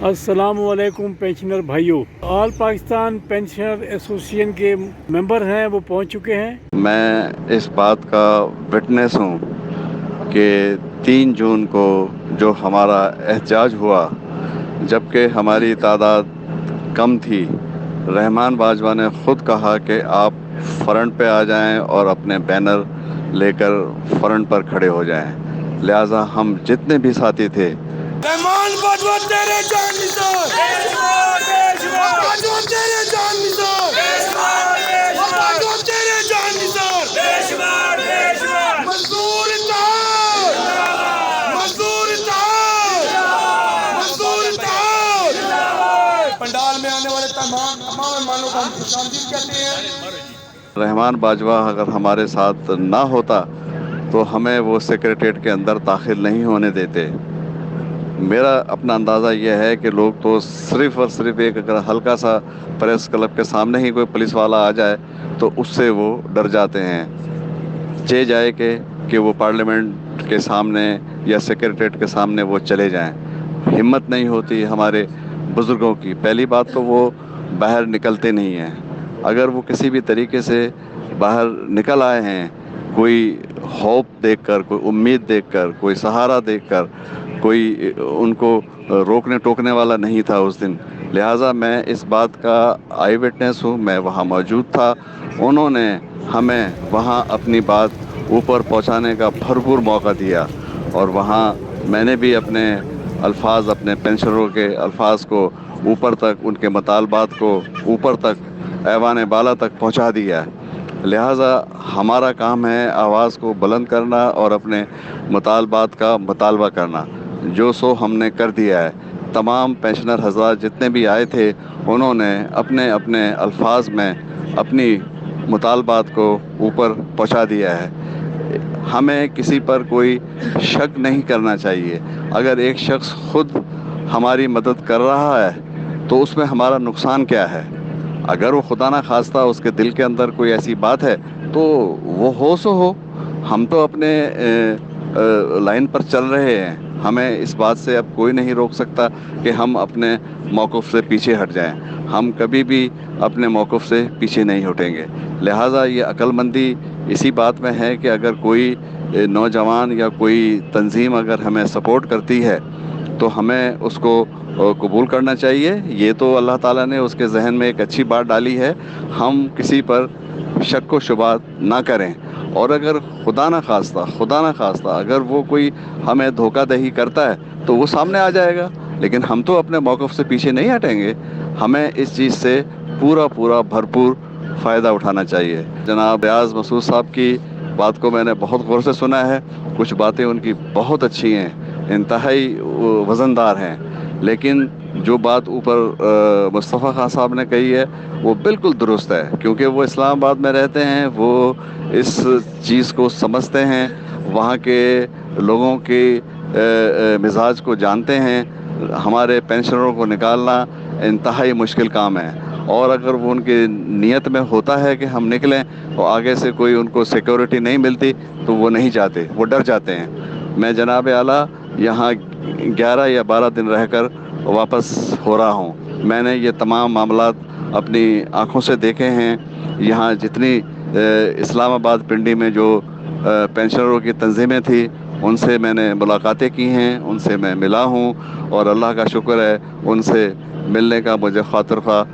अस्सलाम वालेकुम पेंशनर भाइयों। ऑल पाकिस्तान पेंशनर एसोसिएशन के मेंबर हैं, वो पहुंच चुके हैं। मैं इस बात का विटनेस हूँ कि 3 जून को जो हमारा एहतजाज हुआ, जबकि हमारी तादाद कम थी, रहमान बाजवा ने ख़ुद कहा कि आप फ्रंट पे आ जाएं और अपने बैनर लेकर फ्रंट पर खड़े हो जाएं। लिहाजा हम जितने भी साथी थे, रहमान बाजवा तेरे जान निसार, बाजवा तेरे जान निसार, बाजवा तेरे जान निसार, मजदूर इत्तेहाद, मजदूर इत्तेहाद, मजदूर इत्तेहाद। पंडाल में आने वाले तमाम मेहमानों को हम खुशामदीद कहते हैं। रहमान बाजवा अगर हमारे साथ ना होता तो हमें वो सेक्रेटेरिएट के अंदर दाखिल नहीं होने देते। मेरा अपना अंदाज़ा यह है कि लोग तो सिर्फ़ और सिर्फ एक अगर हल्का सा प्रेस क्लब के सामने ही कोई पुलिस वाला आ जाए तो उससे वो डर जाते हैं। चे जाए कि वो पार्लियामेंट के सामने या सेक्रेटेरिएट के सामने वो चले जाएं। हिम्मत नहीं होती हमारे बुज़ुर्गों की। पहली बात तो वो बाहर निकलते नहीं हैं। अगर वो किसी भी तरीके से बाहर निकल आए हैं, कोई होप देखकर, कोई उम्मीद देखकर, कोई सहारा देखकर, कोई उनको रोकने टोकने वाला नहीं था उस दिन। लिहाजा मैं इस बात का आई विटनेस हूँ, मैं वहाँ मौजूद था। उन्होंने हमें वहाँ अपनी बात ऊपर पहुँचाने का भरपूर मौका दिया और वहाँ मैंने भी अपने अल्फाज, अपने पेंशनरों के अल्फाज को ऊपर तक, उनके मतालबात को ऊपर तक, ऐवान बाला तक पहुँचा दिया। लिहाजा हमारा काम है आवाज़ को बुलंद करना और अपने मुतालबात का मुतालबा करना। जो सो हमने कर दिया है। तमाम पेंशनर हज़रात जितने भी आए थे, उन्होंने अपने अपने अल्फाज में अपनी मुतालबात को ऊपर पहुंचा दिया है। हमें किसी पर कोई शक नहीं करना चाहिए। अगर एक शख्स खुद हमारी मदद कर रहा है तो उसमें हमारा नुकसान क्या है? अगर वो खुदा ना खास्ता उसके दिल के अंदर कोई ऐसी बात है तो वो हो सो हो। हम तो अपने लाइन पर चल रहे हैं। हमें इस बात से अब कोई नहीं रोक सकता कि हम अपने मौक़िफ़ से पीछे हट जाएं। हम कभी भी अपने मौक़िफ़ से पीछे नहीं हटेंगे। लिहाजा ये अक्लमंदी इसी बात में है कि अगर कोई नौजवान या कोई तंजीम अगर हमें सपोर्ट करती है तो हमें उसको कबूल करना चाहिए। ये तो अल्लाह ताला ने उसके जहन में एक अच्छी बात डाली है। हम किसी पर शक व शुबात ना करें, और अगर खुदा ना खास्ता अगर वो कोई हमें धोखाधड़ी करता है तो वो सामने आ जाएगा, लेकिन हम तो अपने मौक़िफ़ से पीछे नहीं हटेंगे। हमें इस चीज़ से पूरा भरपूर फ़ायदा उठाना चाहिए। जनाब रियाज़ मसूद साहब की बात को मैंने बहुत गौर से सुना है। कुछ बातें उनकी बहुत अच्छी हैं, इंतहाई वज़नदार हैं, लेकिन जो बात ऊपर मुस्तफ़ा खान साहब ने कही है वो बिल्कुल दुरुस्त है, क्योंकि वो इस्लामाबाद में रहते हैं, वो इस चीज़ को समझते हैं, वहाँ के लोगों के मिजाज को जानते हैं। हमारे पेंशनरों को निकालना इंतहाई मुश्किल काम है, और अगर वो उनकी नीयत में होता है कि हम निकलें और आगे से कोई उनको सिक्योरिटी नहीं मिलती तो वो नहीं जाते, वो डर जाते हैं। मैं जनाब आला यहाँ 11 या 12 दिन रहकर वापस हो रहा हूँ। मैंने ये तमाम मामलात अपनी आँखों से देखे हैं। यहाँ जितनी इस्लामाबाद पिंडी में जो पेंशनरों की तंजीमें थी उनसे मैंने मुलाकातें की हैं, उनसे मैं मिला हूँ, और अल्लाह का शुक्र है उनसे मिलने का मुझे खातिर ख्वाह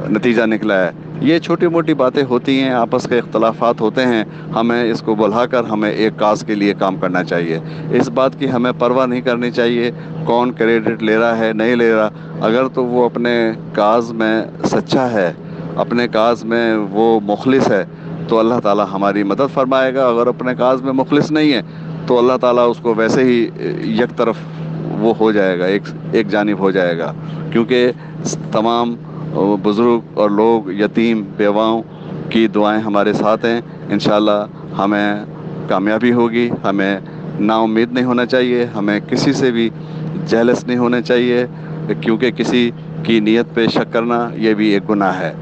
नतीजा निकला है। ये छोटी मोटी बातें होती हैं, आपस के इख्तलाफात होते हैं, हमें इसको बुलाकर हमें एक काज के लिए काम करना चाहिए। इस बात की हमें परवाह नहीं करनी चाहिए कौन क्रेडिट ले रहा है नहीं ले रहा। अगर तो वो अपने काज में सच्चा है, अपने काज में वो मुखलिस है, तो अल्लाह ताला हमारी मदद फरमाएगा। अगर अपने काज में मुखलिस नहीं है तो अल्लाह ताला उसको वैसे ही एक तरफ वो हो जाएगा, एक जानिब हो जाएगा, क्योंकि तमाम बुज़ुर्ग और लोग, यतीम बेवाओं की दुआएं हमारे साथ हैं। इंशाअल्लाह हमें कामयाबी होगी। हमें नाउम्मीद नहीं होना चाहिए, हमें किसी से भी जेलस नहीं होना चाहिए, क्योंकि किसी की नीयत पे शक करना ये भी एक गुनाह है।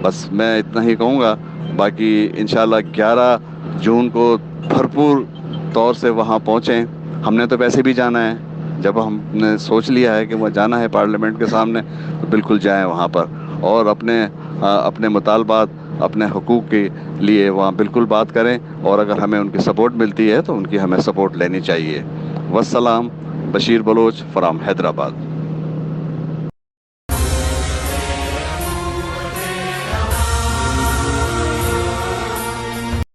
बस मैं इतना ही कहूँगा। बाकी इंशाअल्लाह 11 जून को भरपूर तौर से वहाँ पहुँचें। हमने तो वैसे भी जाना है, جب ہم نے سوچ لیا ہے کہ وہ جانا ہے پارلیمنٹ کے سامنے تو بالکل جائیں وہاں پر اور اپنے مطالبات اپنے حقوق کے لیے وہاں بالکل بات کریں اور اگر ہمیں ان کی سپورٹ ملتی ہے تو ان کی ہمیں سپورٹ لینی چاہیے. والسلام. بشیر بلوچ فرام حیدرآباد.